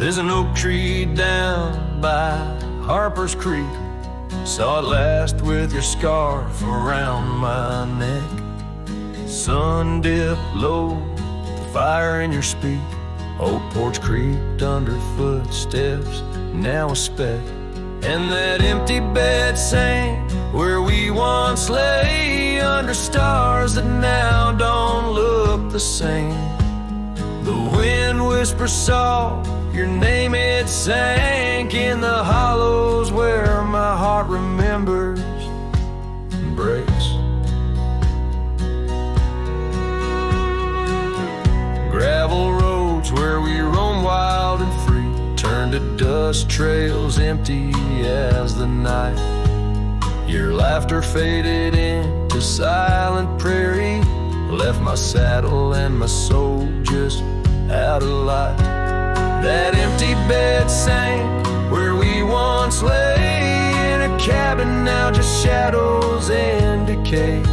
There's an oak tree down by Harper's Creek. Saw it last with your scarf around my neck. Sun dipped low, the fire in your speak. Old porch creaked under footsteps, now a speck. And that empty bed sank where we once lay, under stars that now don't look the same. The wind whispers soft, your name it sank in the hollows where my heart remembers and breaks. Gravel roads where we roam wild and free turned to dust trails empty as the night. Your laughter faded into silent prairie, left my saddle and my soul just out of light. That empty bed sank where we once lay, in a cabin now just shadows and decay.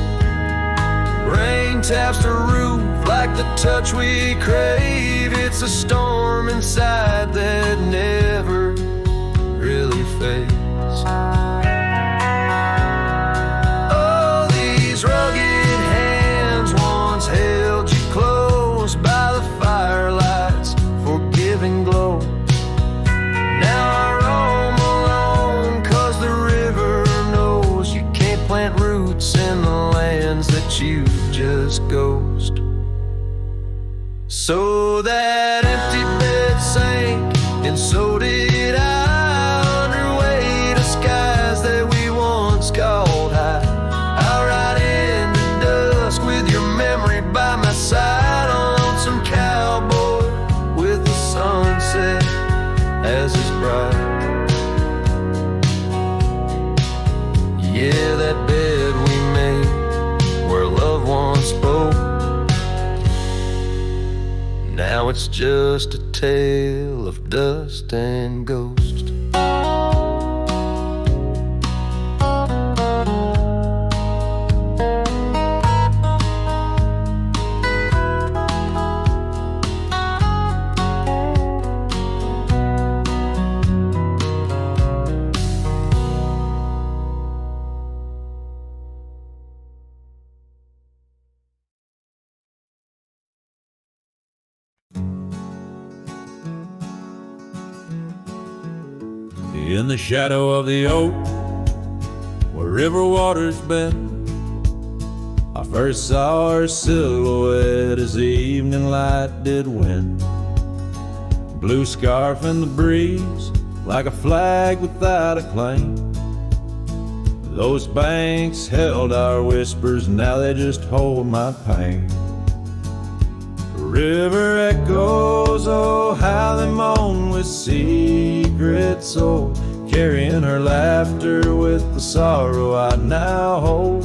Rain taps the roof like the touch we crave. It's a storm inside that never really fades. Oh, these rugged hands once held you close by the firelight's forgiving glow. Now I roam alone 'cause the river knows you can't plant roots in the lands that you just ghost. So that empty bed sank, and so did I, under weight of skies that we once called high. I'll ride in the dusk with your memory by my side, a lonesome cowboy with the sunset as his bride. Yeah, that bed we made where love once spoke, now it's just a tale of dust and ghost. In the shadow of the oak, where river waters bend, I first saw her silhouette as the evening light did win. Blue scarf in the breeze, like a flag without a claim. Those banks held our whispers, now they just hold my pain. River echoes, oh how they moan with secret soul, carrying her laughter with the sorrow I now hold.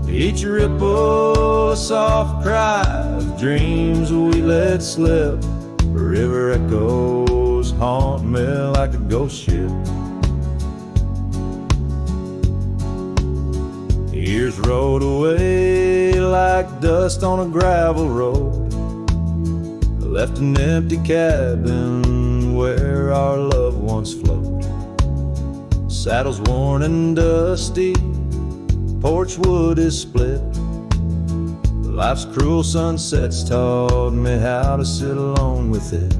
Each ripple a soft cry of dreams we let slip. River echoes haunt me like a ghost ship. Years rolled away like dust on a gravel road, left an empty cabin where our love once flowed. Saddles worn and dusty, porch wood is split. Life's cruel sunsets taught me how to sit alone with it.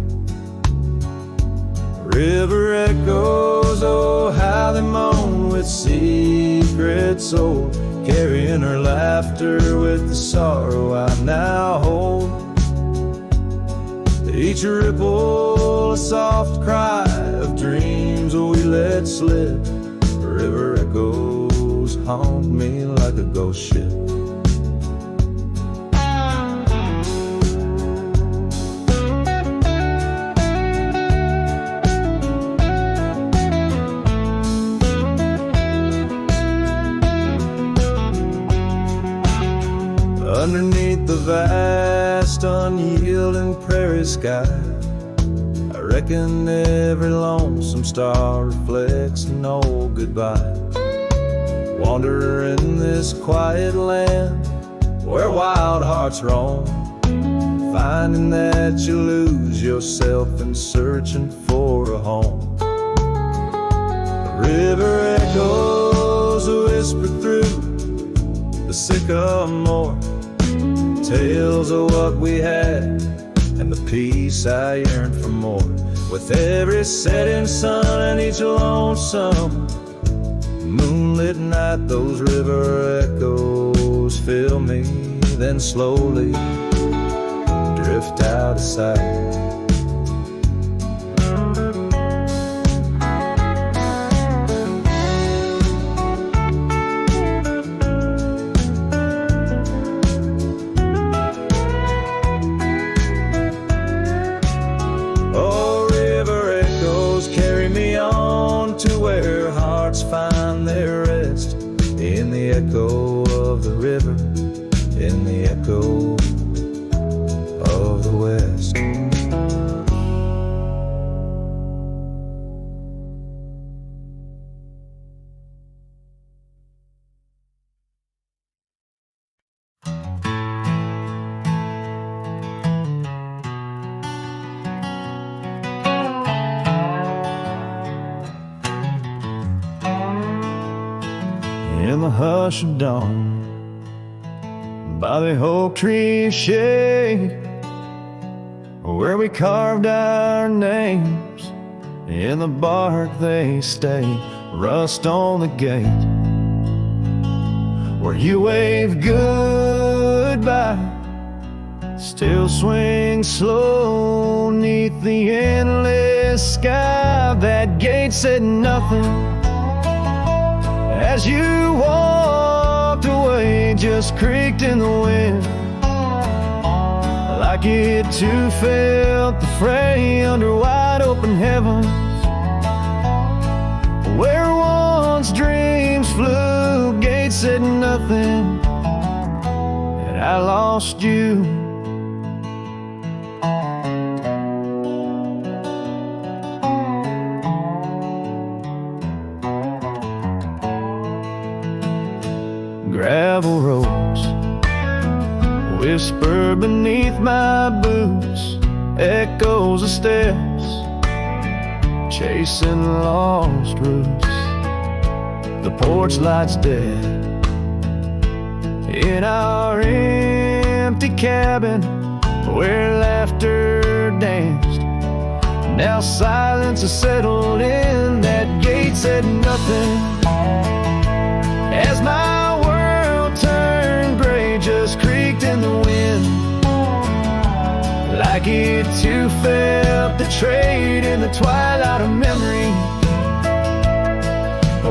River echoes, oh how they moan with secret soul, carrying her laughter with the sorrow I now hold. Each ripple a soft cry of dreams we let slip. River echoes haunt me like a ghost ship. Underneath the vast, unyielding prairie sky, I reckon every lonesome star reflects an old goodbye. Wander in this quiet land where wild hearts roam, finding that you lose yourself in searching for a home. The river echoes whisper through the sycamore, tales of what we had and the peace I yearned for more. With every setting sun and each lonesome moonlit night, those river echoes fill me, then slowly drift out of sight. Oh, river echoes carry me on to where hearts find their rest, in the echo of the river, in the echo of the West. In the hush of dawn, by the oak tree shade, where we carved our names, in the bark they stay, rust on the gate, where you wave goodbye, still swing slow neath the endless sky. That gate said nothing as you walked away, just creaked in the wind, like it too felt the fray under wide open heavens, where once dreams flew. Gate said nothing, and I lost you. Gravel roads whisper beneath my boots, echoes of steps chasing lost roots. The porch light's dead in our empty cabin, where laughter danced. Now silence has settled in. That gate said nothing as my world turned gray, just creaked in the wind, like it too felt the trade in the twilight of memory,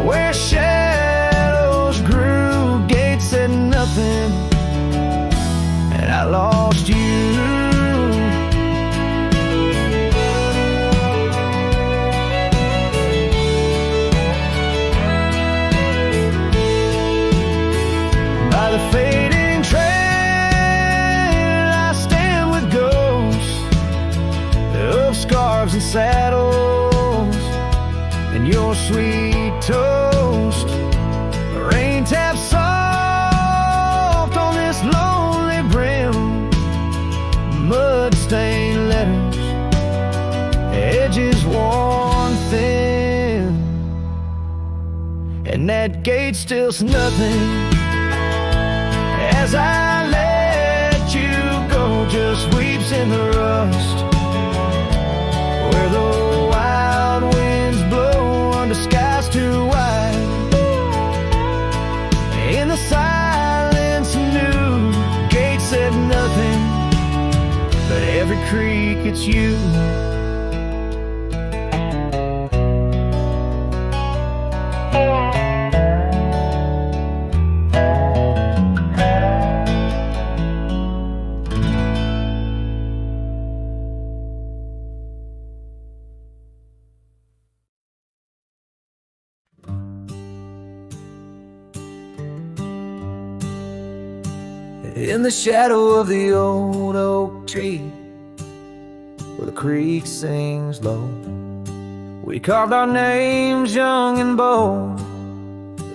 where shadows grew. Gate said nothing, and I lost you. By the fading trail I stand with ghosts of scarves and saddles, and your sweet toast. Rain taps soft on this lonely brim, mud-stained letters, edges worn thin, and that gate still's nothing as I let you go, just weeps in the rust, where the wild winds blow under skies too wide. In the silence new, Gate said nothing, but every creak it's you. In the shadow of the old oak tree, where the creek sings low, we carved our names young and bold,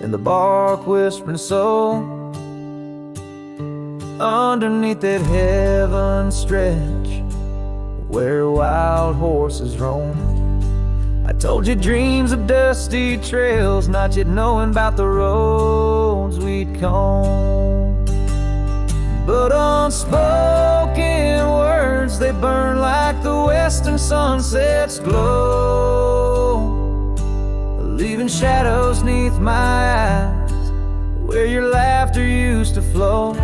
in the bark whispering so, underneath that heaven stretch where wild horses roam. I told you dreams of dusty trails, not yet knowing about the roads we'd comb. But unspoken words, they burn like the western sunset's glow, leaving shadows 'neath my eyes where your laughter used to flow.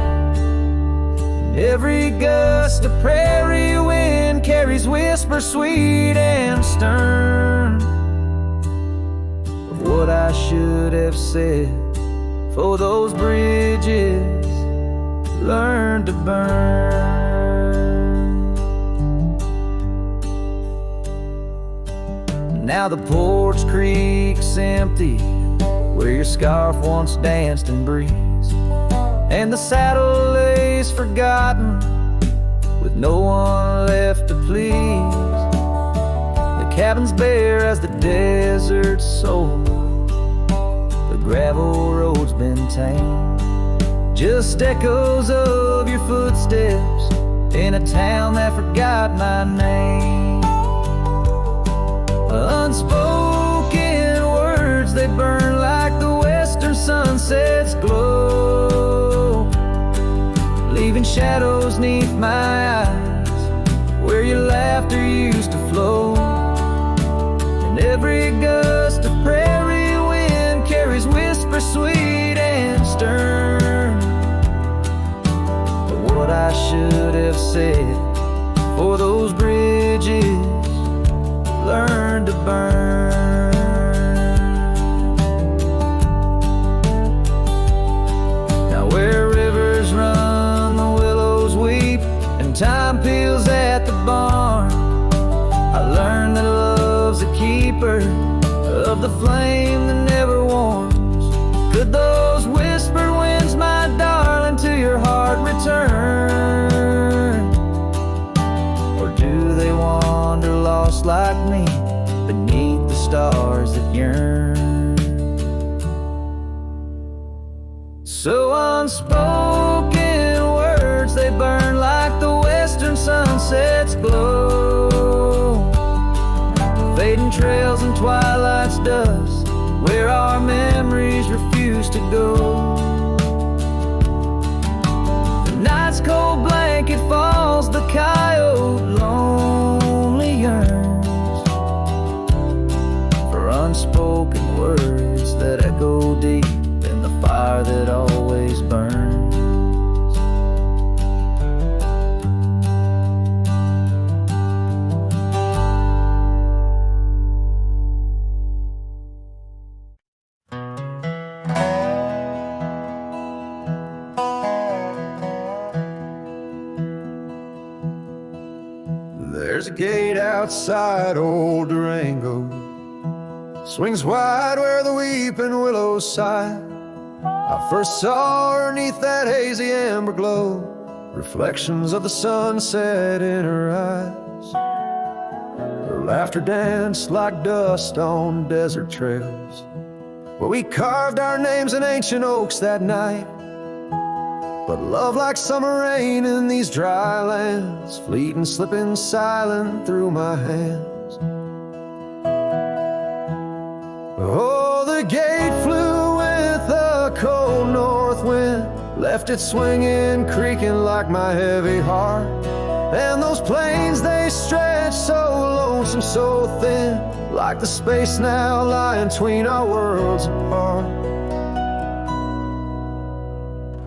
Every gust of prairie wind carries whispers sweet and stern of what I should have said, for those bridges learned to burn. Now the porch creek's empty where your scarf once danced in breeze, and the saddle lays forgotten with no one left to please. The cabin's bare as the desert's soul, the gravel road's been tamed, just echoes of your footsteps in a town that forgot my name. Unspoken words, they burn like the western sunset's glow, leaving shadows 'neath my eyes where your laughter used to flow. And every gust of prairie wind carries whispers sweet and stern of what I should have said, for those bridges learned to burn. Now where rivers run, the willows weep, and time peels at the barn, I learned that love's a keeper of the flame that never warms. Could those whispered winds, my darling, to your heart return? Or do they wander lost like me beneath the stars that yearn? So unspoken words, they burn like the western sunset's glow, fading trails and twilight's dust where our memories refuse to go. The night's cold blanket falls, the coyote lonely yearns for unspoken words that echo deep in the fire that always burns. There's a gate outside old Durango, swings wide where the weeping willows sigh. I first saw her 'neath that hazy amber glow, reflections of the sunset in her eyes. Her laughter danced like dust on desert trails where we carved our names in ancient oaks that night. But love like summer rain in these dry lands, fleeting, slipping silent through my hands. Oh, the gate flew with a cold north wind, left it swinging, creaking like my heavy heart. And those plains, they stretch so lonesome, so thin, like the space now lying between our worlds apart.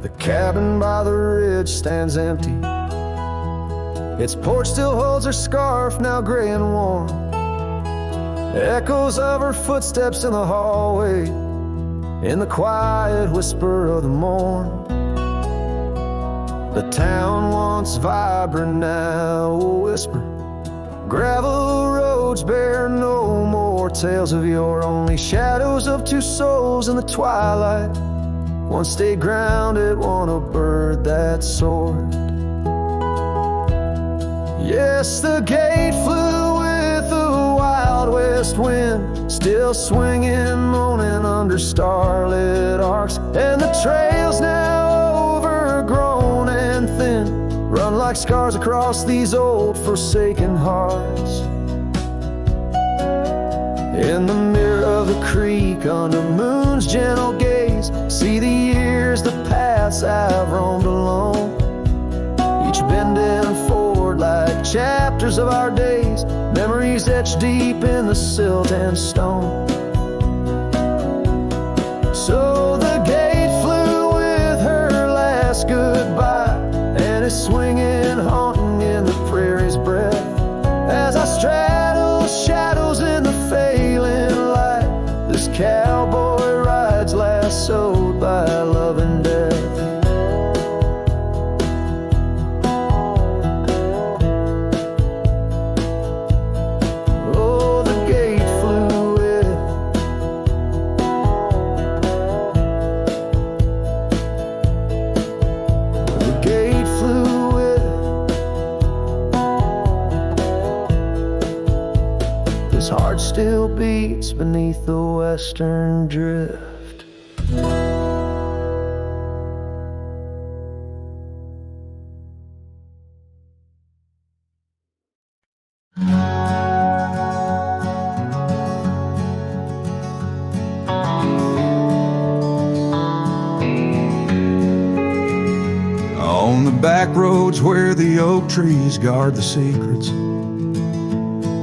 The cabin by the ridge stands empty, its porch still holds her scarf, now gray and warm. Echoes of her footsteps in the hallway, in the quiet whisper of the morn. The town once vibrant, now a whisper. Gravel roads bear no more tales of yore, only shadows of two souls in the twilight. One stayed grounded, one a bird that soared. Yes, the gate flew with the wild west wind, still swinging, moaning under starlit arcs. And the trails now overgrown and run like scars across these old forsaken hearts. In the mirror of the creek, under moon's gentle gaze, see the years, the paths I've roamed alone, each bending forward like chapters of our days, memories etched deep in the silt and stone. So the gate flew with her last goodbye, and it's swinging, haunting in the prairie's breath, as I straddle shadows in the failing light. This cowboy rides lassoed by love and death. Oh, the gate flew with, the gate flew with. His heart still beats beneath the western drift. On the back roads where the oak trees guard the secrets,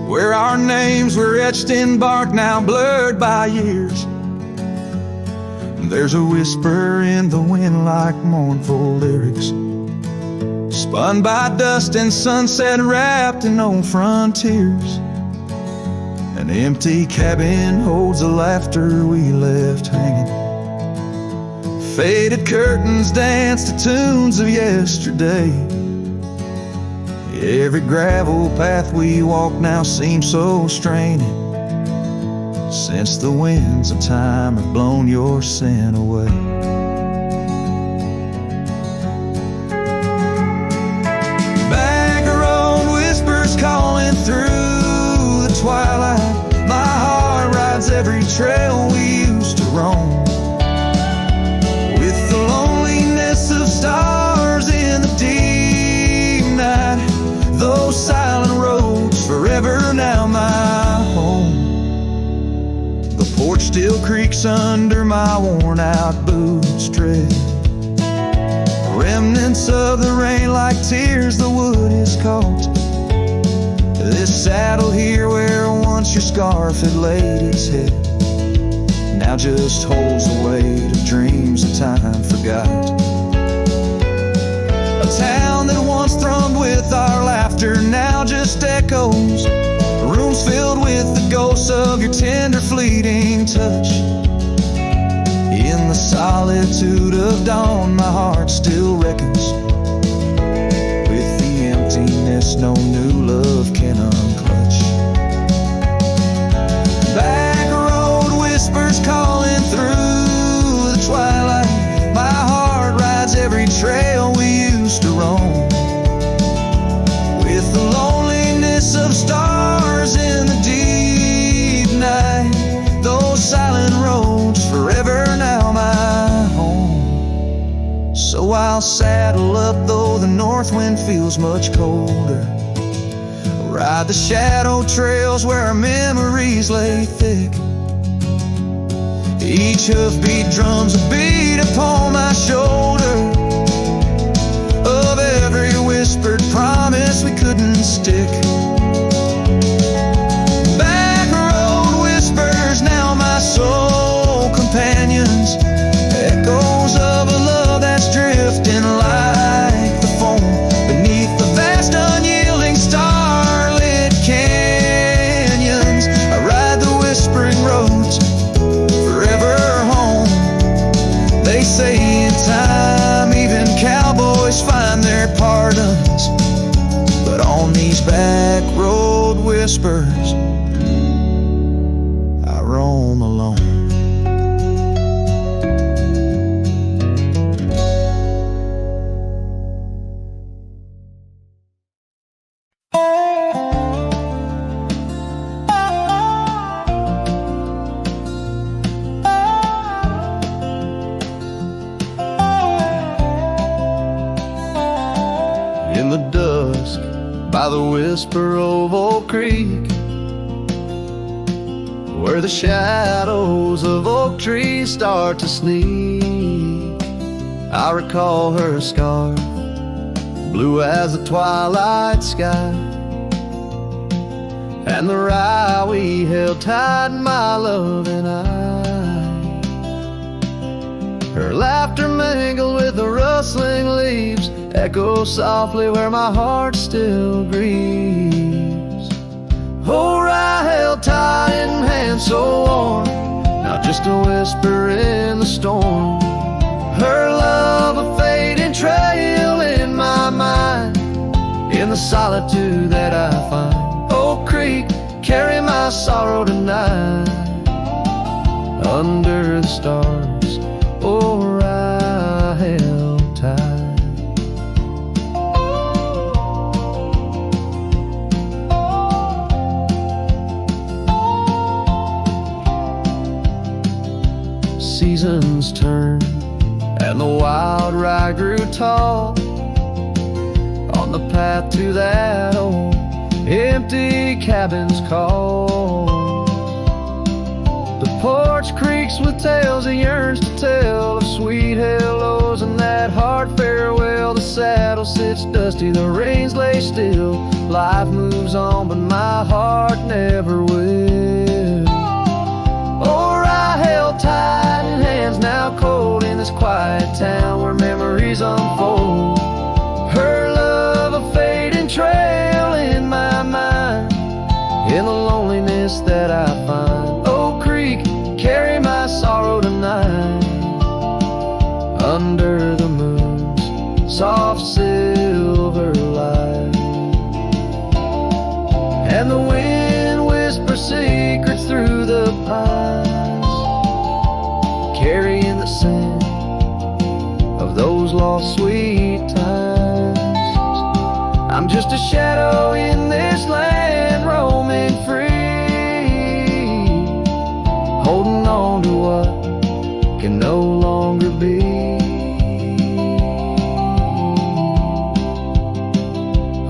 where our names were etched in bark now blurred by years, there's a whisper in the wind like mournful lyrics, spun by dust and sunset wrapped in old frontiers. An empty cabin holds the laughter we left hanging. Faded curtains dance to tunes of yesterday. Every gravel path we walk now seems so straining, since the winds of time have blown your sin away. Back road whispers calling through the twilight. My heart rides every trail we used to roam, with the loneliness of stars in the deep night. Those silent roads forever now my home. The porch still creaks under my worn out boots tread. Remnants of the rain like tears the wood is caught. This saddle here where once your scarf had laid its head now just holds the weight of dreams that time forgot. A town that once thrummed with our laughter now just echoes. Rooms filled with the ghosts of your tender fleeting touch. In the solitude of dawn my heart still reckons with the emptiness no new love can unclutch. Back road whispers calling through the twilight. My heart rides every trail we used to roam, with the loneliness of stars in the deep night. Those silent roads forever now my home. So I'll saddle up though the north wind feels much colder, ride the shadow trails where our memories lay thick. Each hoofbeat drums a beat upon my shoulder of every whispered promise we couldn't stick. Back road whispers now my soul companions, echoes of a love that's drifting like the foam beneath the vast unyielding starlit canyons. I ride the whispering roads forever home. They say in time even cowboys find their pardons, but on these back road whispers I roam alone. in the dusk by the whisper of Oak Creek, where the shadows of oak trees start to sneak. I recall her scarf, blue as the twilight sky, and the rye we held tight, my love and I. Her laughter mingled with the rustling leaves, echo softly where my heart still grieves. Oh, rye held tight in hands so warm, now just a whisper in the storm. Her love a fading trail in my mind, in the solitude that I find. Oak Creek, carry my sorrow tonight, under the stars, oh, I held tight. Seasons turned and the wild rye grew tall on the path to that old empty cabin's call. The porch creaks with tales it yearns to tell, of sweet hellos and that hard farewell. The saddle sits dusty, the reins lay still. Life moves on, but my heart never will. Oh, I held tight in hands now cold in this quiet town where memories unfold. Her love a fading trail in my mind, in the loneliness that I find. Oak Creek, carry my sorrow tonight, under the moon's soft silver light. And the wind whispers secrets through the pines, carrying the scent of those lost sweet times. I'm just a shadow in this land, roaming free, holding on to what can no longer be.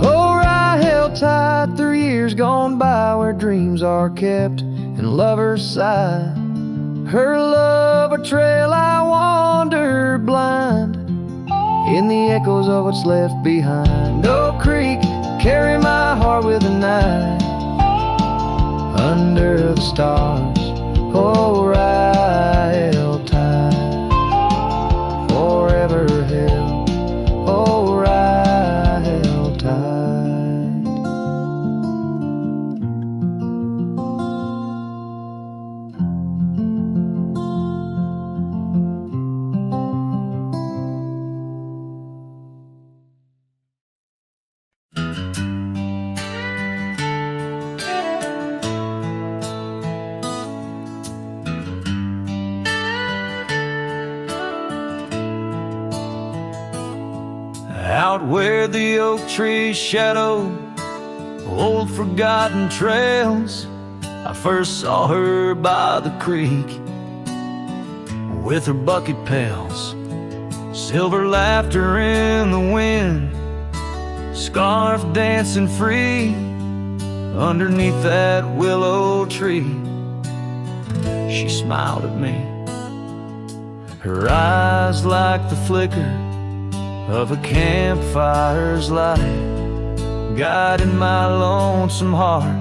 Oh, I held tight through years gone by, where dreams are kept and lovers sigh. Her love a trail I wandered blind, in the echoes of what's left behind. Oak Creek, carry my heart with the night, under the stars, oh, I held tight, forever held, oh, I held tight. Out where the oak trees shadow old forgotten trails, I first saw her by the creek with her bucket pails, silver laughter in the wind, scarf dancing free underneath that willow tree. She smiled at me, her eyes like the flicker of a campfire's light, guiding my lonesome heart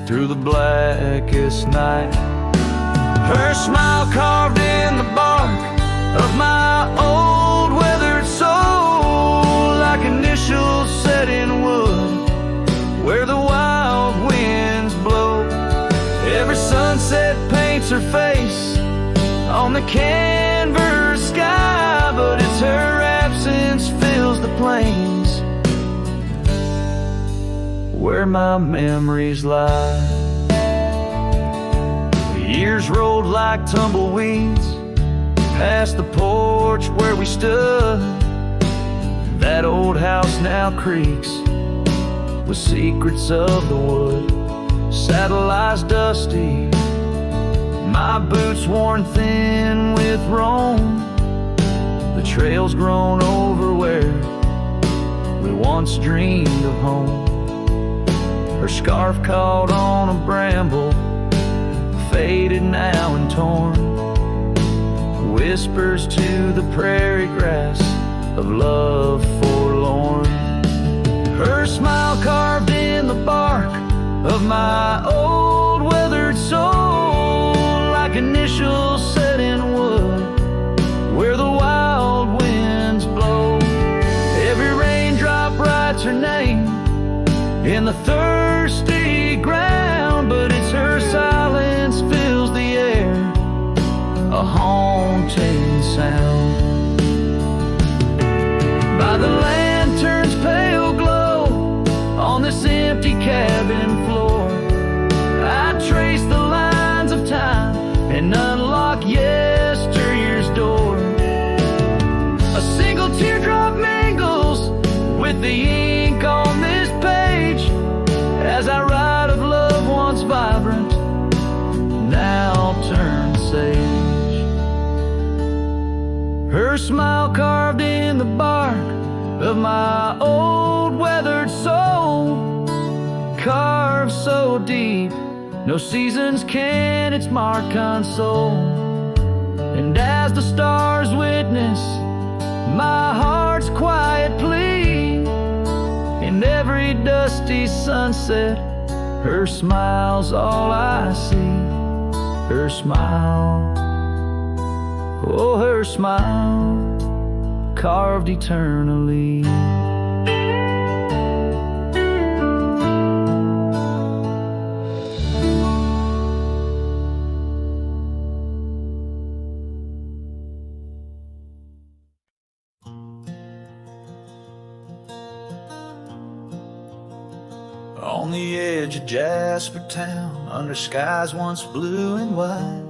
through the blackest night. Her smile carved in the bark of my old weathered soul, like initials set in wood where the wild winds blow. Every sunset paints her face on the canvas sky, but it's her absence fills the plains where my memories lie. The years rolled like tumbleweeds past the porch where we stood. That old house now creaks with secrets of the wood. Saddle eyes dusty, my boots worn thin with Rome. The trail's grown over where we once dreamed of home. Her scarf caught on a bramble, faded now and torn, whispers to the prairie grass of love forlorn. Her smile carved in the bark of my old weathered soul, like initials set in wood where the wild winds blow. Every raindrop writes her name in the thirsty ground, but it's her silence fills the air, a haunting sound. By the lantern's pale glow on this empty cabin floor, I trace the lines of time and unlock yesteryear's door. A single teardrop mingles with the ink on this page as I write of love once vibrant, now turned sage. Her smile carved in the bark of my old weathered soul, carved so deep no seasons can its mark console. And as the stars witness my heart's quiet plea, in every dusty sunset her smile's all I see. Her smile, oh her smile, carved eternally. On the edge of Jasper Town, under skies once blue and white,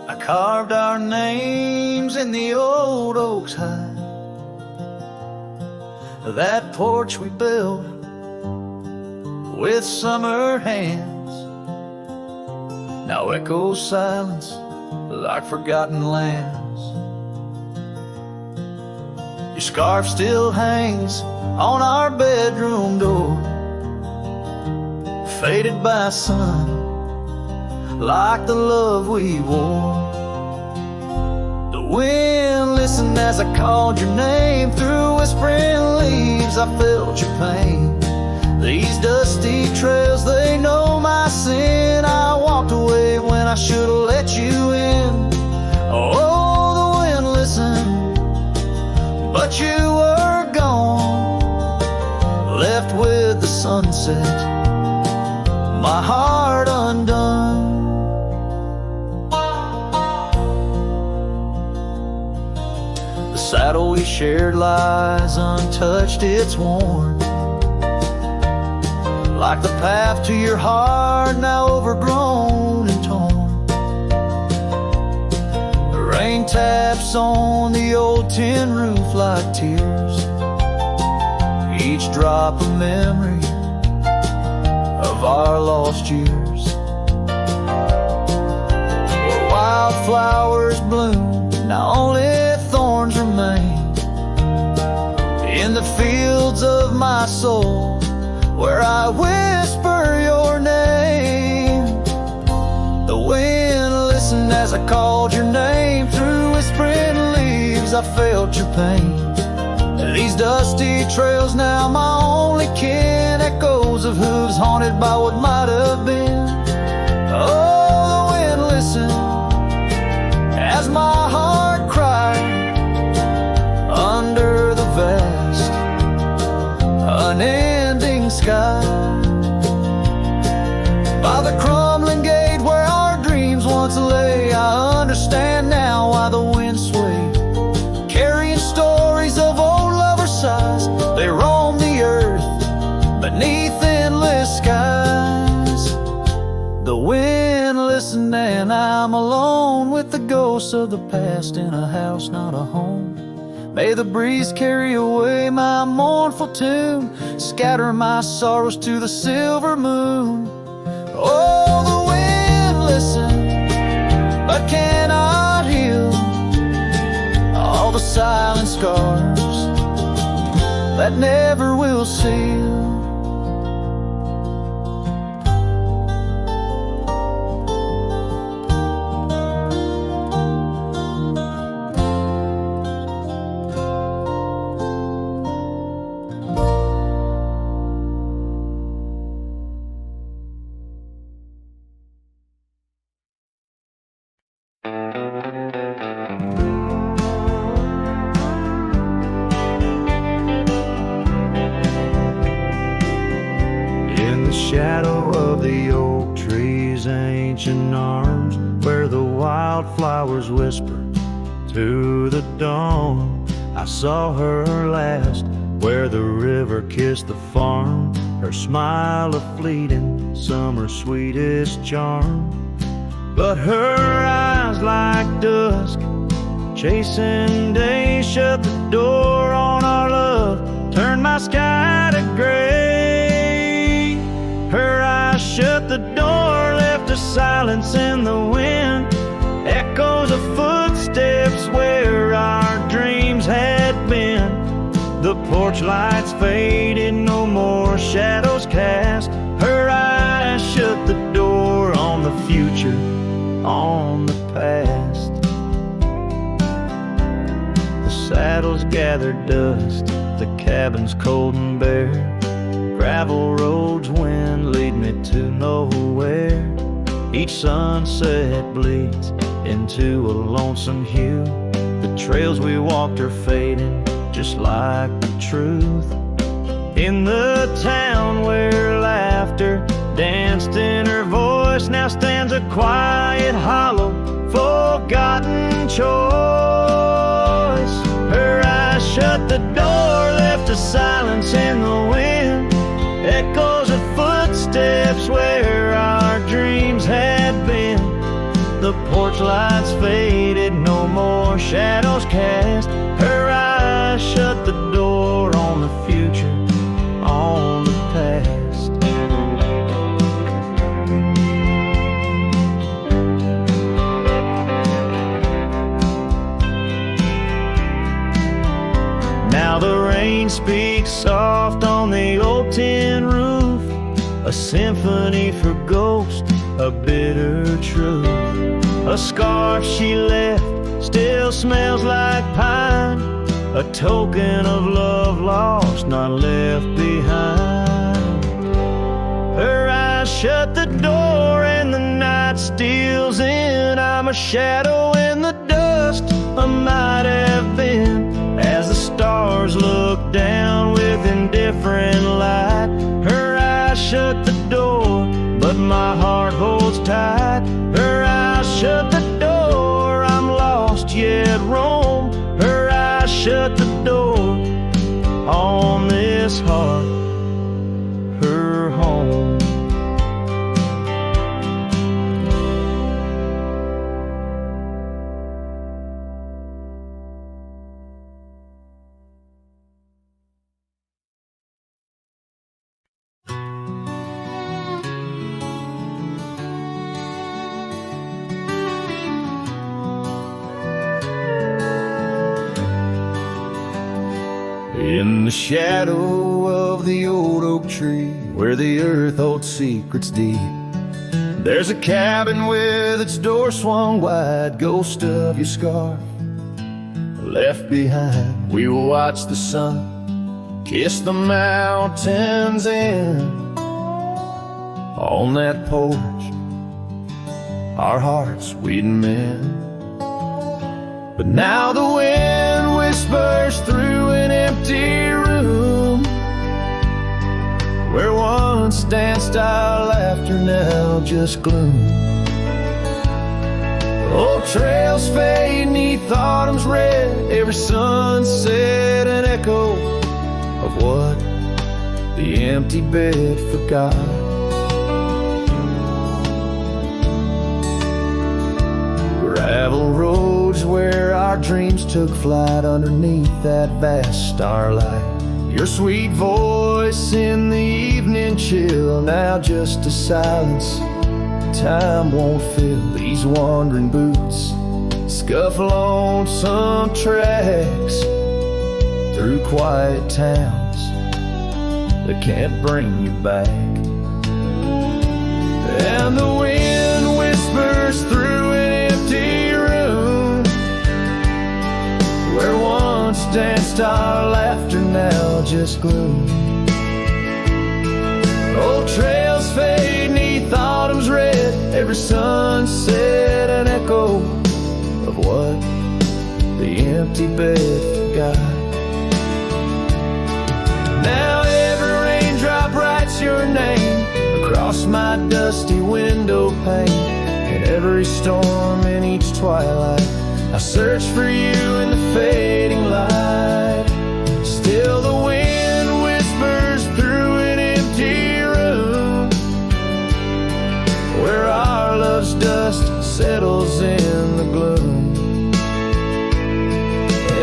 I carved our names in the old oak's hide. That porch we built with summer hands now echoes silence like forgotten lands. Your scarf still hangs on our bedroom door, faded by sun like the love we wore. The wind listened as I called your name. Through whispering leaves I felt your pain. These dusty trails, they know my sin. I walked away when I should have let you in. Oh, the wind listened, but you were gone, left with the sunset, my heart undone. The saddle we shared lies untouched, it's worn, like the path to your heart, now overgrown and torn. The rain taps on the old tin roof like tears, each drop a memory of our lost years. Where wildflowers bloom, now only thorns remain. In the fields of my soul, where I whisper your name. The wind listened as I called your name. Through whispering leaves I felt your pain. These dusty trails now my only kin, echoes of hooves haunted by what might have been. Oh, the wind listened as my heart cried under the vast, unending sky. By the crumbling gate where our dreams once lay, I understand now why the wind swayed, carrying stories of old lovers' sighs. They roam the earth beneath endless skies. The wind listened and I'm alone with the ghosts of the past in a house, not a home. May the breeze carry away my mournful tune, scatter my sorrows to the silver moon. Oh, the wind listened, but cannot heal all the silent scars that never will seal. Shadow of the oak tree's ancient arms, where the wildflowers whisper to the dawn. I saw her last, where the river kissed the farm, her smile a fleeting summer's sweetest charm. But her eyes like dusk, chasing day, shut the door on our love, turned my sky to gray. Her eyes shut the door, left a silence in the wind, echoes of footsteps where our dreams had been. The porch lights faded, no more shadows cast. Her eyes shut the door on the future, on the past. The saddles gathered dust, the cabin's cold and bare. Gravel roads, wind lead me to nowhere. Each sunset bleeds into a lonesome hue. The trails we walked are fading, just like the truth. In the town where laughter danced in her voice, now stands a quiet, hollow, forgotten choice. Her eyes shut the door, left a silence in the wind, echoes of footsteps where our dreams had been. The porch lights faded, no more shadows cast. Her eyes shut the door on the future, on the past. Now the rain speaks soft on the old tin roof, a symphony for ghosts, a bitter truth. A scarf she left still smells like pine, a token of love lost, not left behind. Her eyes shut the door and the night steals in. I'm a shadow in the dust, I might have been. As the stars look down with indifferent light, her eyes shut the door, but my heart holds tight. Her eyes shut the door, I'm lost yet roam. Her eyes shut the door on this heart, her home. In the shadow of the old oak tree, where the earth holds secrets deep, there's a cabin with its door swung wide, ghost of your scarf left behind. We will watch the sun kiss the mountains in. On that porch, our hearts we'd mend. But now the wind whispers through an empty room, where once danced our laughter, now just gloom. Old trails fade neath autumn's red, every sunset an echo of what the empty bed forgot. Gravel roads where our dreams took flight, underneath that vast starlight. Your sweet voice in the evening chill, now just a silence time won't fill. These wandering boots scuffle on some tracks, through quiet towns that can't bring you back. And the wind whispers through an empty room where once danced our laughter, now just gloom. Old trails fade neath autumn's red, every sunset an echo of what the empty bed forgot. Now every raindrop writes your name across my dusty window pane, and every storm in each twilight I search for you in the fading light. Still the wind whispers through an empty room where our love's dust settles in the gloom.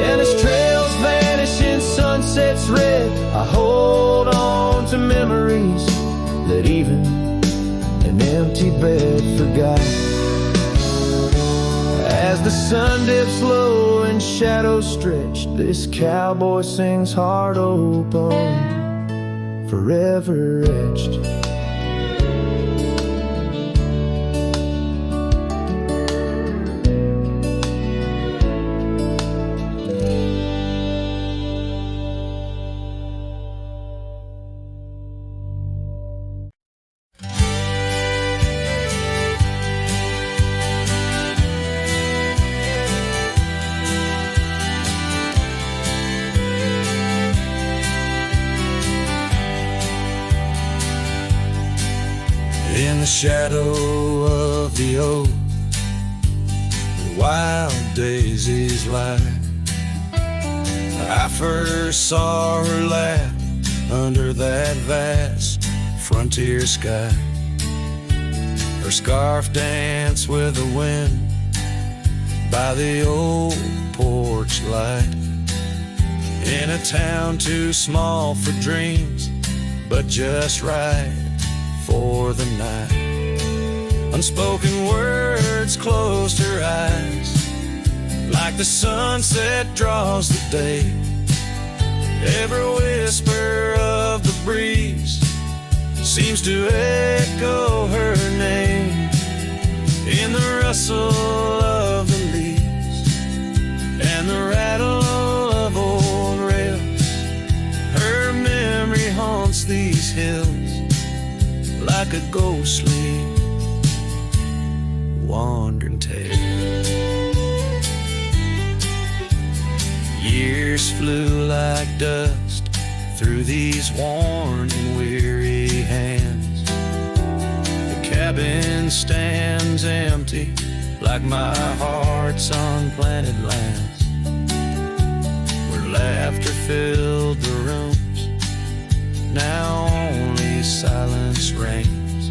And as trails vanish in sunset's red, I hold on to memories that even an empty bed forgot. As the sun dips low and shadows stretch, this cowboy sings heart open, forever etched. In the shadow of the oak, the wild daisies lie. I first saw her laugh under that vast frontier sky. Her scarf danced with the wind by the old porch light. In a town too small for dreams, but just right for the night. Unspoken words closed her eyes, like the sunset draws the day. Every whisper of the breeze seems to echo her name. In the rustle of the leaves and the rattle of old rails, her memory haunts these hills like a ghostly wandering tale. Years flew like dust through these worn and weary hands. The cabin stands empty like my heart's unplanted lands, where laughter filled the rooms, now only silence reigns.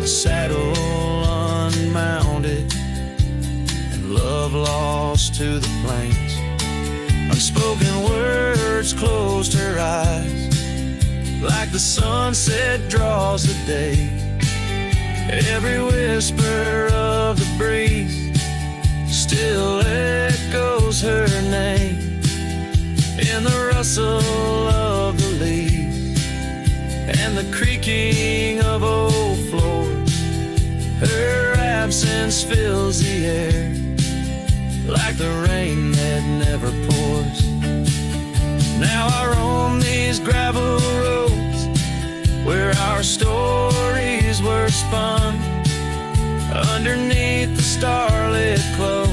A saddle unmounted and love lost to the plains. Unspoken words closed her eyes, like the sunset draws the day. Every whisper of the breeze still echoes her name. In the rustle of the leaves and the creaking of old floors, her absence fills the air like the rain that never pours. Now I roam these gravel roads where our stories were spun, underneath the starlit cloak,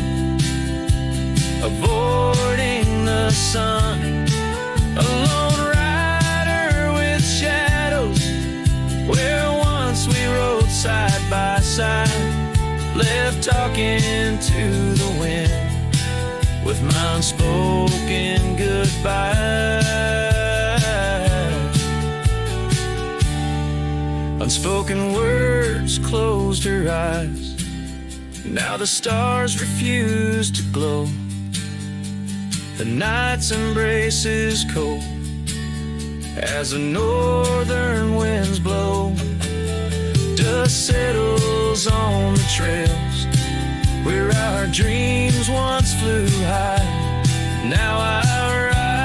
avoiding the sun. A lone rider with shadows, where once we rode side by side, left talking to the wind with my unspoken goodbye. Unspoken words closed her eyes. Now the stars refuse to glow. The night's embrace is cold as the northern winds blow. Dust settles on the trails where our dreams once flew high. Now I ride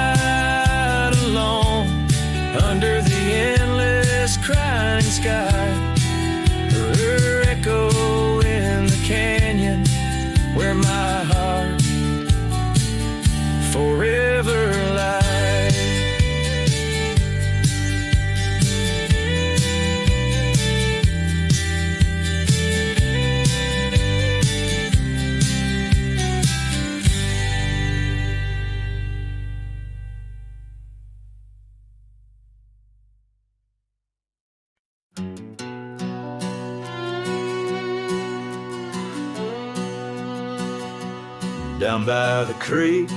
down by the creek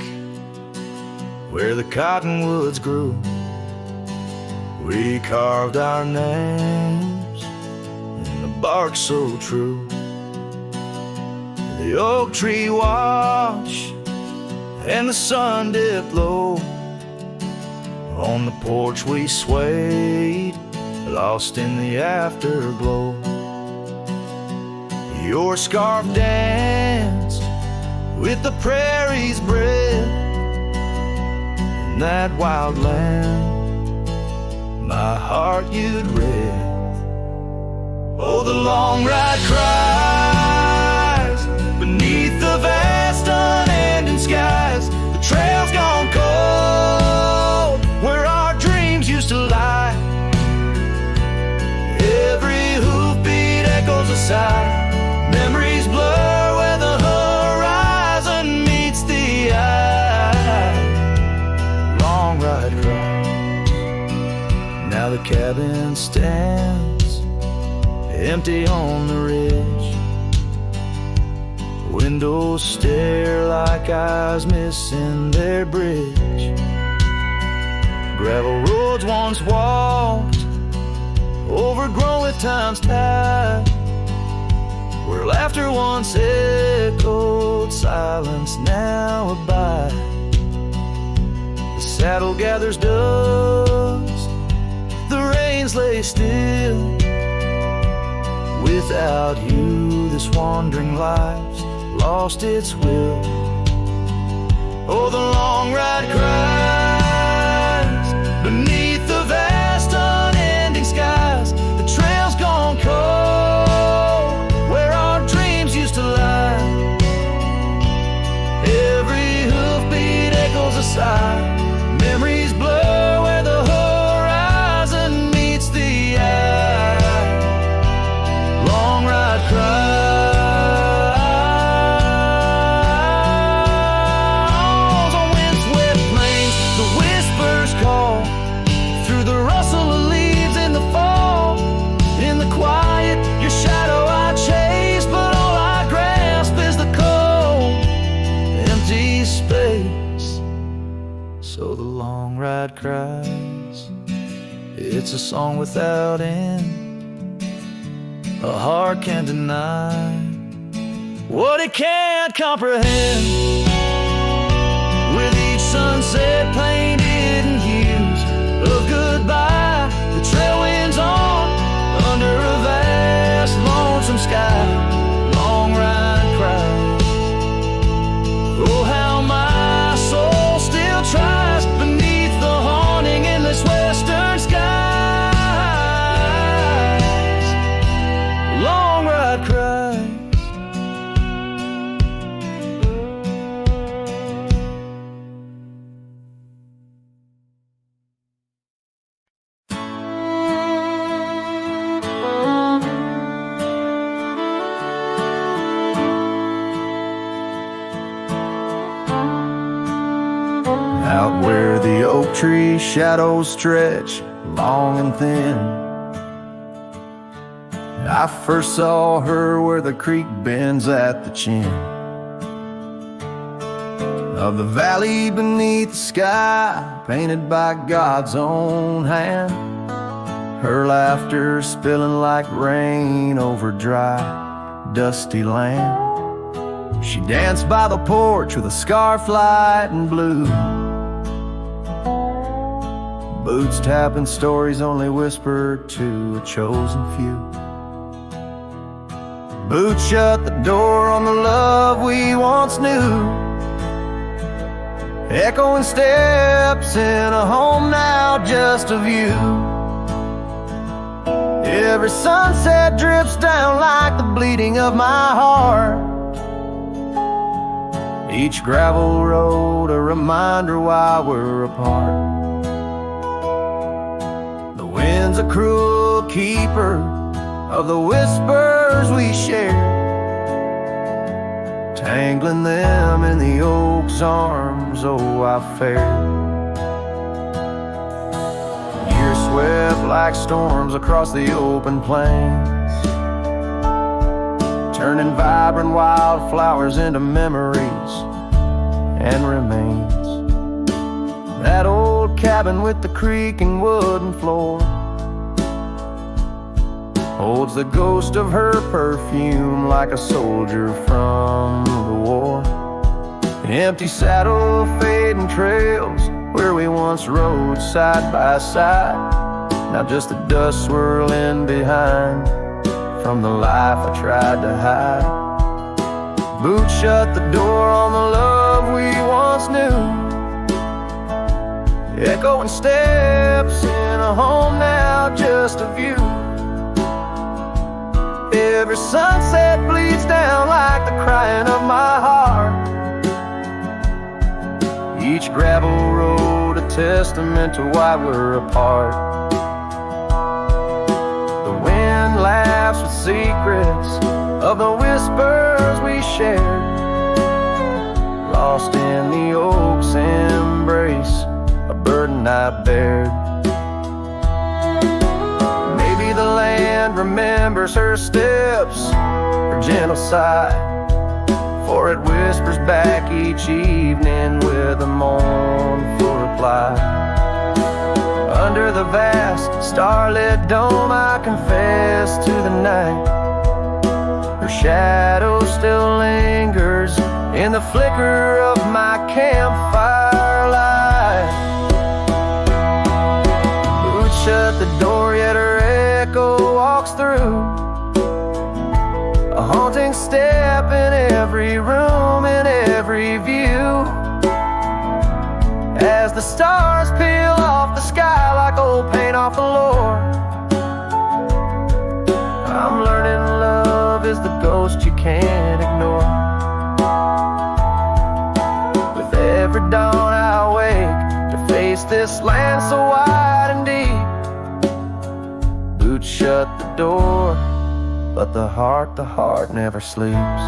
where the cottonwoods grew. We carved our names in the bark so true. The oak tree watch and the sun dipped low. On the porch we swayed, lost in the afterglow. Your scarf danced with the prairie's breath. In that wild land, my heart you'd read. Oh, the long ride cries beneath the vast unending skies. The trail's gone cold where our dreams used to lie. Every hoofbeat echoes a sigh. Memories blur where the horizon meets the eye. Long ride cry. Now the cabin stands empty on the ridge. Windows stare like eyes missing their bridge. Gravel roads once walked, overgrown with time's tide. Where laughter once echoed, silence now abide. The saddle gathers dust, the reins lay still. Without you, this wandering life's lost its will. Oh, the long ride cries beneath the vast unending skies. The trail's gone cold where our dreams used to lie. Every hoofbeat echoes a sigh. Memories blur where the horizon meets the eye. Long ride cries on windswept plains. The whispers call through the rustle of leaves in the fall. In the quiet, your shadow I chase, but all I grasp is the cold, empty space. So the long ride cries. It's a song without end. A heart can't deny what it can't comprehend. With each sunset painted in hues of goodbye, the trail winds on under a vast lonesome sky. Long ride cries. Oh, how my soul still tries beneath the haunting endless western skies. Long ride cries. Out where the oak tree shadows stretch long and thin, I first saw her where the creek bends at the chin of the valley beneath the sky, painted by God's own hand. Her laughter spilling like rain over dry, dusty land. She danced by the porch with a scarf light and blue, boots tapping stories only whispered to a chosen few. Boots shut the door on the love we once knew, echoing steps in a home now just of you. Every sunset drips down like the bleeding of my heart. Each gravel road a reminder why we're apart. The wind's a cruel keeper of the whispers we share, tangling them in the oak's arms. Oh, I fared. Years swept like storms across the open plains, turning vibrant wildflowers into memories and remains. That old cabin with the creaking wooden floor holds the ghost of her perfume like a soldier from the war. Empty saddle, fading trails where we once rode side by side. Now just the dust swirling behind from the life I tried to hide. Boots shut the door on the love we once knew. Echoing steps in a home now just a view. Every sunset bleeds down like the crying of my heart. Each gravel road a testament to why we're apart. The wind laughs with secrets of the whispers we shared, lost in the oak's embrace, a burden I bared. Maybe the land remembers her steps, her gentle sigh, for it whispers back each evening with a mournful reply. Under the vast starlit dome I confess to the night. Her shadow still lingers in the flicker of my campfire light. Boots shut the door yet her echo walks through, a haunting step in every room, in every view. As the stars peel off the sky like old paint off the floor, I'm learning love is the ghost you can't ignore. With every dawn I wake to face this land so wide and deep. Boots shut the door, but the heart never sleeps.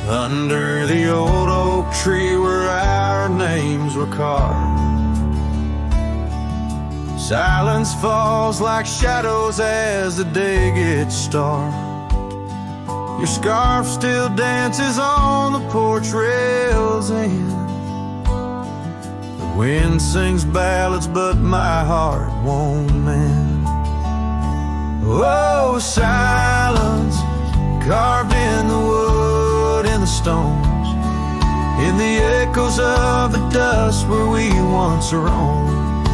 Under the old oak tree where our names were carved, silence falls like shadows as the day gets dark. Your scarf still dances on the porch rails and the wind sings ballads, but my heart won't mend. Oh, silence carved in the wood and the stones, in the echoes of the dust where we once roamed.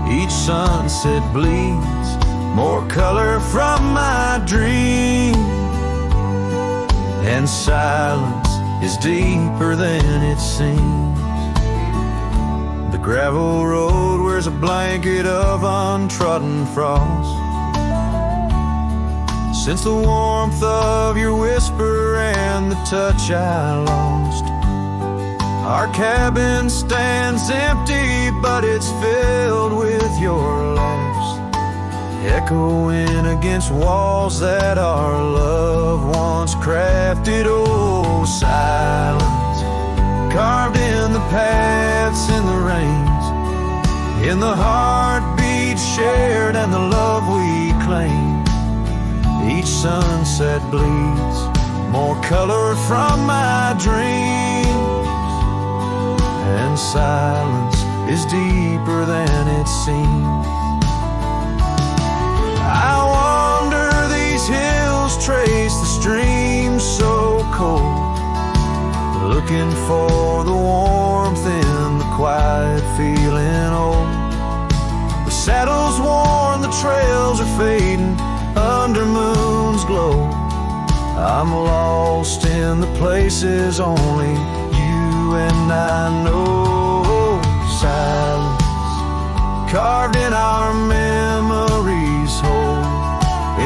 Each sunset bleeds more color from my dream, and silence is deeper than it seems. The gravel road wears a blanket of untrodden frost. Since the warmth of your whisper and the touch I lost, our cabin stands empty, but it's filled with your laughs, echoing against walls that our love once crafted. Oh, silence carved in the paths, in the rains, in the heartbeats shared and the love we claim. Each sunset bleeds more color from my dreams, and silence is deeper than it seems. I wander these hills, trace the streams so cold, looking for the warmth in the quiet feeling old. The saddle's worn, the trails are fading under moon's glow. I'm lost in the places only you and I know. Silence carved in our memories whole,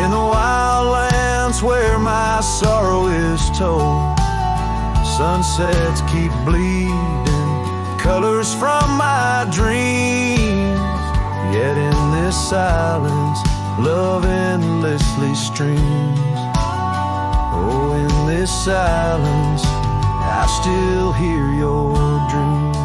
in the wild lands where my sorrow is told. Sunsets keep bleeding colors from my dreams, yet in this silence love endlessly streams. Oh, in this silence, I still hear your dreams.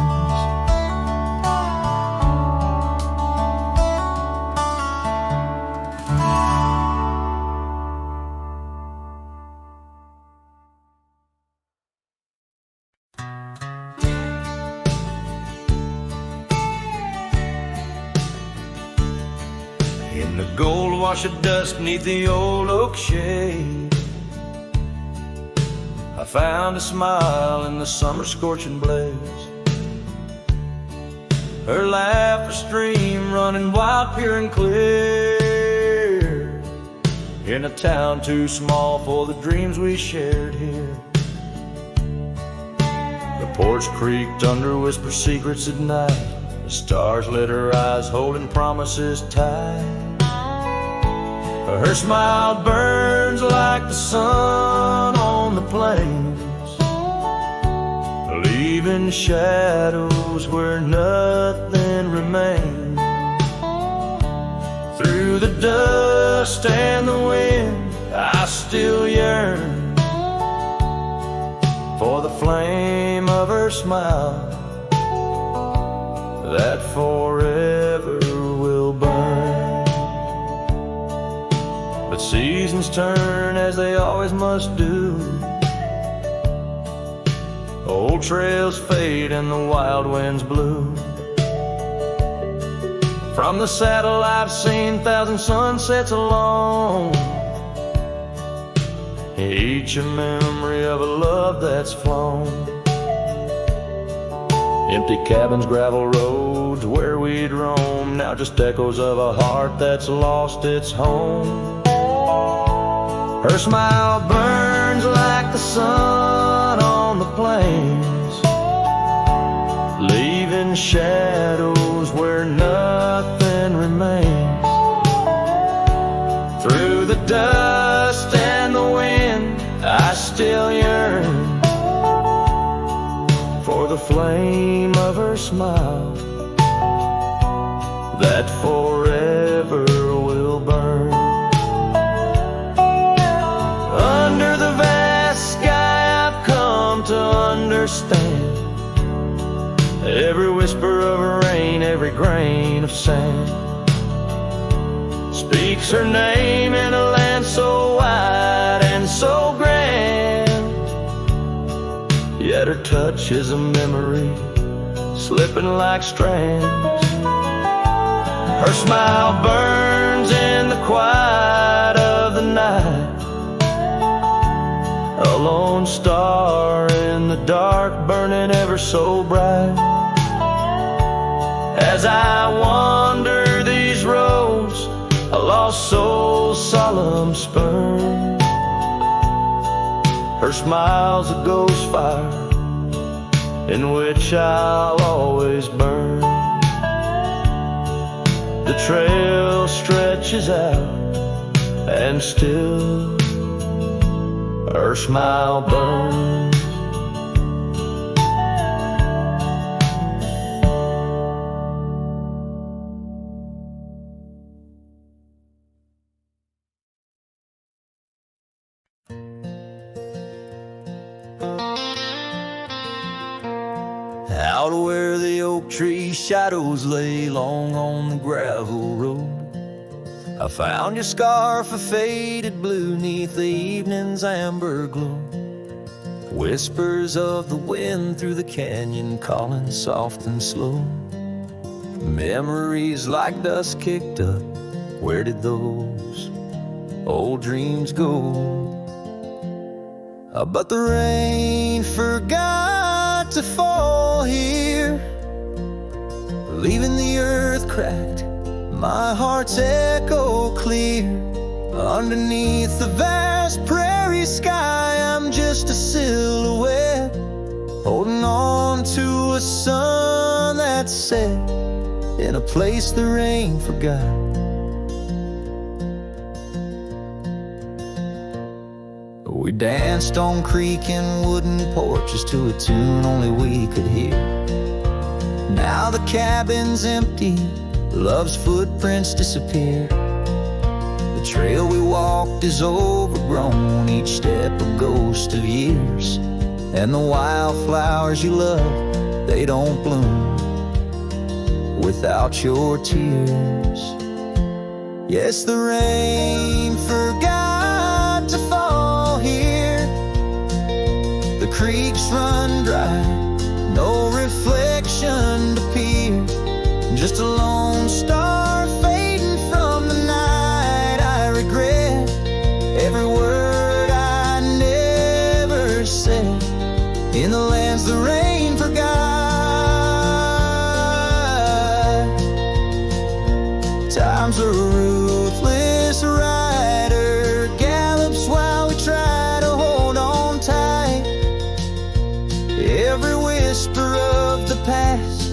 In the gold wash of dust neath the old oak shade, I found a smile in the summer scorching blaze. Her laugh a stream running wild, pure and clear, in a town too small for the dreams we shared here. The porch creaked under whisper secrets at night. The stars lit her eyes holding promises tight. Her smile burns like the sun on the plains, leaving shadows where nothing remains. Through the dust and the wind, I still yearn for the flame of her smile that forever will burn. But seasons turn as they always must do. Old trails fade and the wild winds blow. From the saddle I've seen 1,000 sunsets alone, each a memory of a love that's flown. Empty cabins, gravel roads where we'd roam, now just echoes of a heart that's lost its home. Her smile burns like the sun on the plains, leaving shadows where nothing remains. Through the dust and the wind, I still yearn for the flame of her smile that forever will burn. Under the vast sky I've come to understand every whisper of rain, every grain of sand speaks her name in a land so wide and so grand. Yet her touch is a memory slipping like strands. Her smile burns in the quiet of the night, a lone star in the dark burning ever so bright. As I wander these roads, a lost soul's solemn spurn. Her smile's a ghost fire in which I'll always burn. The trail stretches out and still her smile burns. Out where the oak tree shadows lay long on the gravel road, I found your scarf of faded blue neath the evening's amber glow. Whispers of the wind through the canyon calling soft and slow. Memories like dust kicked up, where did those old dreams go? But the rain forgot to fall here, leaving the earth cracked, my heart's echo clear. Underneath the vast prairie sky, I'm just a silhouette, holding on to a sun that set in a place the rain forgot. We danced on creaking wooden porches to a tune only we could hear. Now the cabin's empty, love's footprints disappear. The trail we walked is overgrown, each step a ghost of years. And the wildflowers you love, they don't bloom without your tears. Yes, the rain forgot to fall here. The creeks run dry, no reflection to peer. Just a lone star fading from the night. I regret every word I never said in the lands the rain forgot. Time's a ruthless rider, gallops while we try to hold on tight. Every whisper of the past,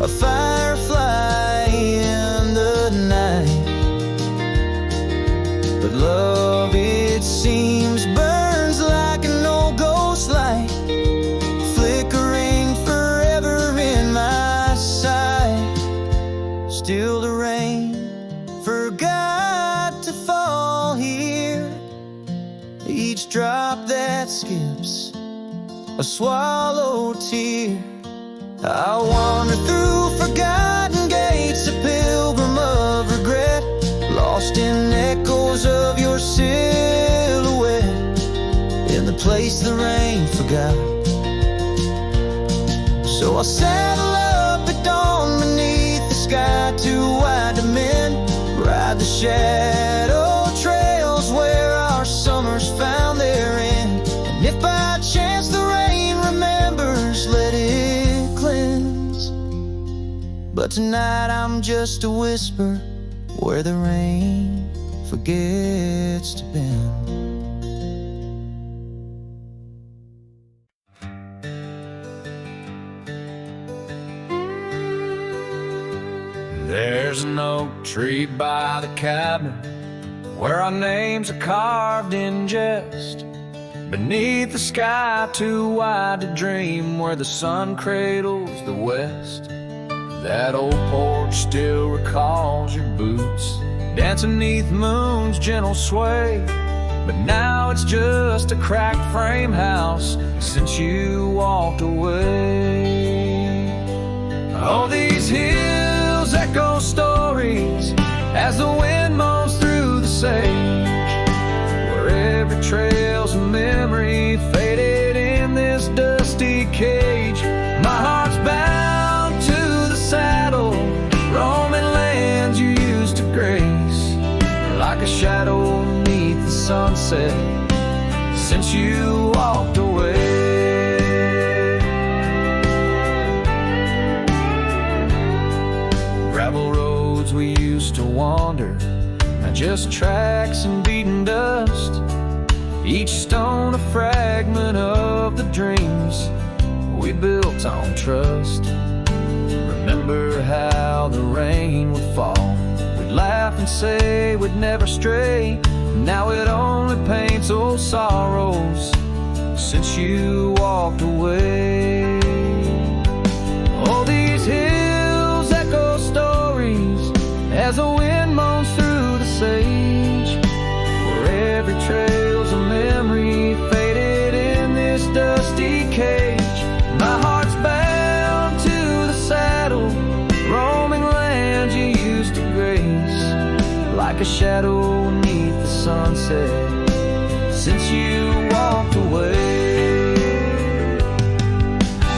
a firefly in the night. But love, it seems, burns like an old ghost light, flickering forever in my sight. Still the rain forgot to fall here. Each drop that skips a swallowed tear. I wander through forgotten gates, a pilgrim of regret, lost in echoes of your silhouette, in the place the rain forgot. So I saddle up at dawn beneath the sky, too wide to mend, ride the shadow trails where our summers found their end. And if by chance the rain remembers, let it cleanse. But tonight I'm just a whisper where the rain forgets to bend. There's an oak tree by the cabin where our names are carved in jest, beneath the sky too wide to dream, where the sun cradles the west. That old porch still recalls your boots dancing neath moon's gentle sway, but now it's just a cracked frame house since you walked away. Oh, these hills echo stories as the wind moans through the sage, where every trail's a memory faded in this dusty cage. My heart's bound to the saddle, roaming lands you used to grace, like a shadow beneath the sunset since you walked away. Gravel roads we used to wander, now just tracks and beaten dust, each stone a fragment of the dreams we built on trust. Remember how the rain would fall, we'd laugh and say we'd never stray. Now it only paints old sorrows since you walked away. Oh, these hills echo stories as the wind moans through the sage, where every trail's a memory faded in this dusty cage. My heart's bound to the saddle, roaming lands you used to grace, like a shadow beneath the sunset since you walked away.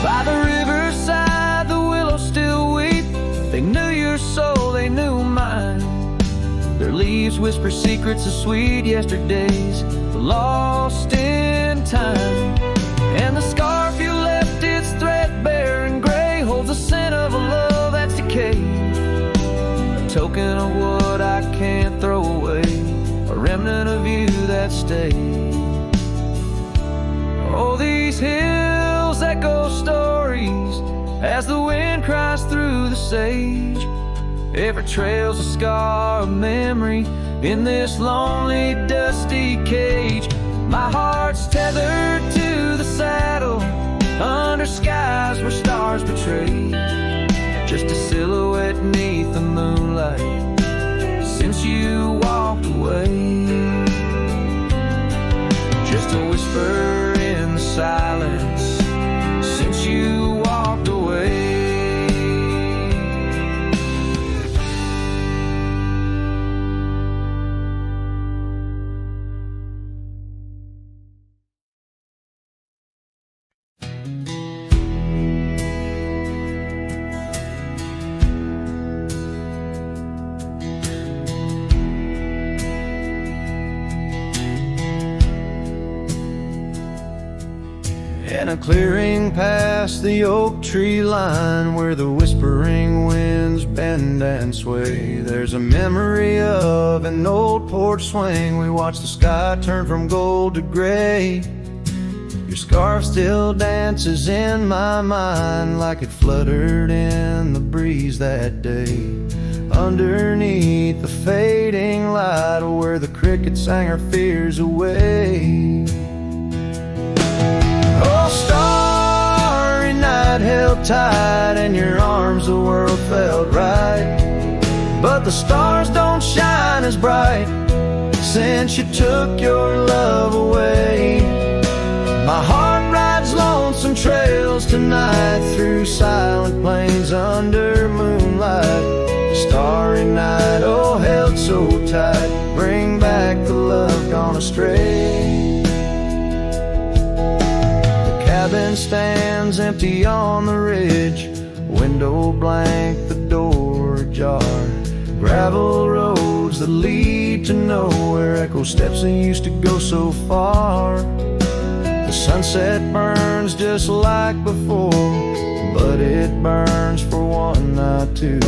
By the riverside the willows still weep, they knew your soul, they knew mine. Their leaves whisper secrets of sweet yesterdays lost in time. And the scarf you left, it's threadbare and gray, holds the scent of a love that's decayed, a token of what I can't throw away, a remnant of you that stayed. Oh, these hills echo stories as the wind cries through the sage, every trail's a scar of memory in this lonely dusty cage. My heart's tethered to the saddle under skies where stars betray, just a silhouette neath the moonlight since you walked away. away. Just a whisper in the silence since you walked away. In a clearing past the oak tree line, where the whispering winds bend and sway, there's a memory of an old porch swing. We watched the sky turn from gold to gray. Your scarf still dances in my mind like it fluttered in the breeze that day. Underneath the fading light, where the cricket sang her fears away. Oh, starry night, held tight in your arms, the world felt right. But the stars don't shine as bright since you took your love away. My heart rides lonesome trails tonight, through silent plains under moonlight. Starry night, oh, held so tight, bring back the love gone astray. Cabin stands empty on the ridge, window blank, the door ajar. Gravel roads that lead to nowhere, echo steps that used to go so far. The sunset burns just like before, but it burns for one, not two.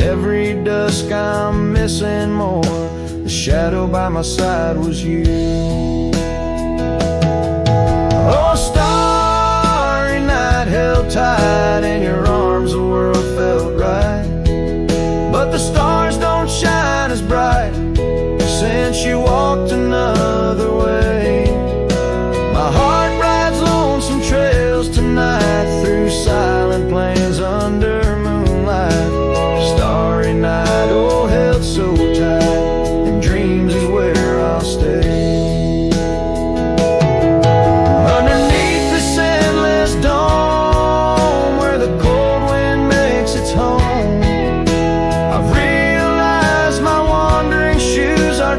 Every dusk I'm missing more, the shadow by my side was you. Oh, starry night, held tight in your arms, the world felt right. But the stars don't shine as bright since you walked another way. My heart rides lonesome trails tonight, through silent plains under moonlight. Starry night, oh, held so tight, and dreams is where I'll stay.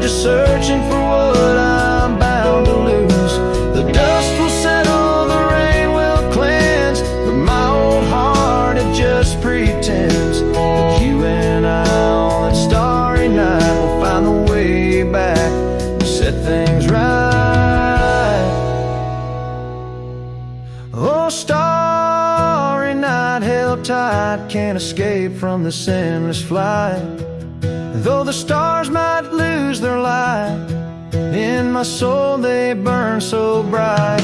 Searching for what I'm bound to lose. The dust will settle, the rain will cleanse, but my old heart, it just pretends that you and I on that starry night will find the way back and set things right. Oh, starry night, held tight, can't escape from this endless flight. Though the stars might lose their light, in my soul they burn so bright.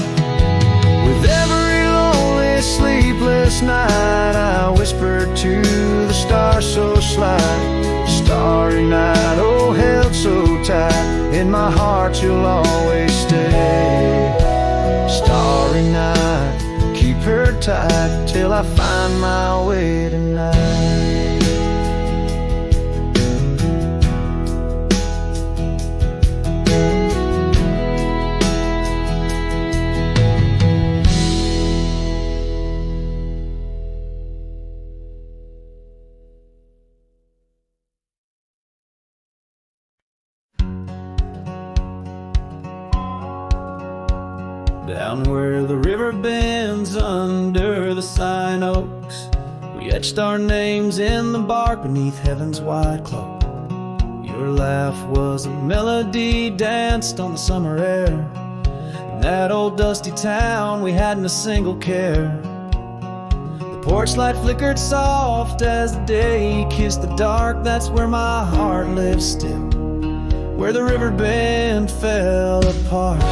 With every lonely, sleepless night, I whisper to the stars so slight. Starry night, oh, held so tight, in my heart you'll always stay. Starry night, keep her tight till I find my way tonight. Down where the river bends under the sign oaks, we etched our names in the bark beneath heaven's wide cloak. Your laugh was a melody danced on the summer air. In that old dusty town we hadn't a single care. The porch light flickered soft as the day kissed the dark. That's where my heart lives still, where the river bend fell apart.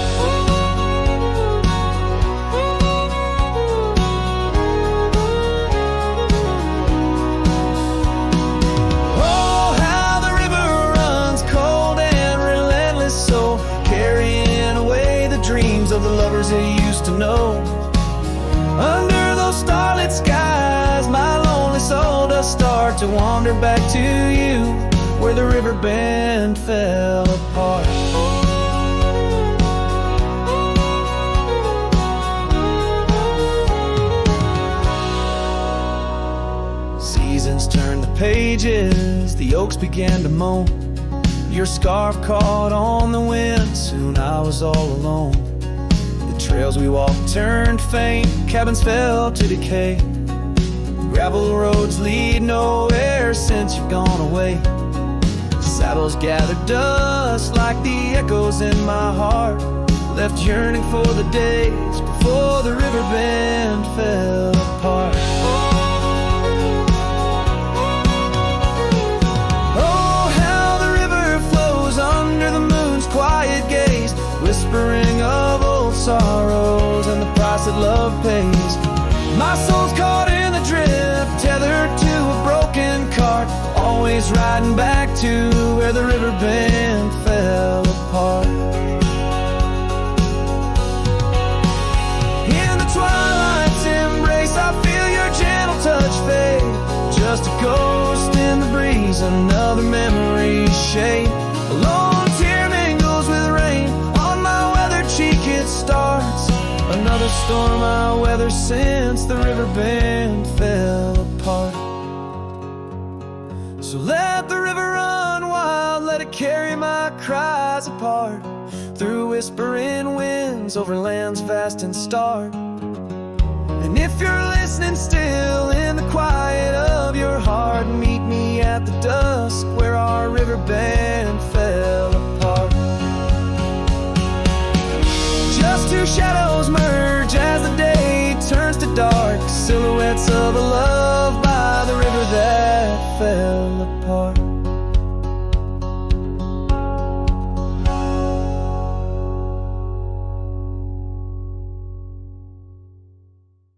Of the lovers they used to know. Under those starlit skies, my lonely soul does start to wander back to you, where the river bend fell apart. apart. Seasons turned the pages, the oaks began to moan. Your scarf caught on the wind, soon I was all alone. The trails we walked turned faint, cabins fell to decay. Gravel roads lead nowhere since you've gone away. Saddles gathered dust like the echoes in my heart, left yearning for the days before the river bend fell apart. Quiet gaze, whispering of old sorrows and the price that love pays. My soul's caught in the drift, tethered to a broken cart, always riding back to where the river bend fell apart. In the twilight's embrace, I feel your gentle touch fade. Just a ghost in the breeze, another memory shade. A lone tear mingles with rain on my weathered cheek, it starts another storm I weather since the river bend fell apart. So let the river run wild, let it carry my cries apart, through whispering winds, over lands vast and stark. And if you're listening still in the quiet of your heart, meet me at the dusk where our river bend fell apart. Just two shadows merge as the day turns to dark, silhouettes of a love by the river that fell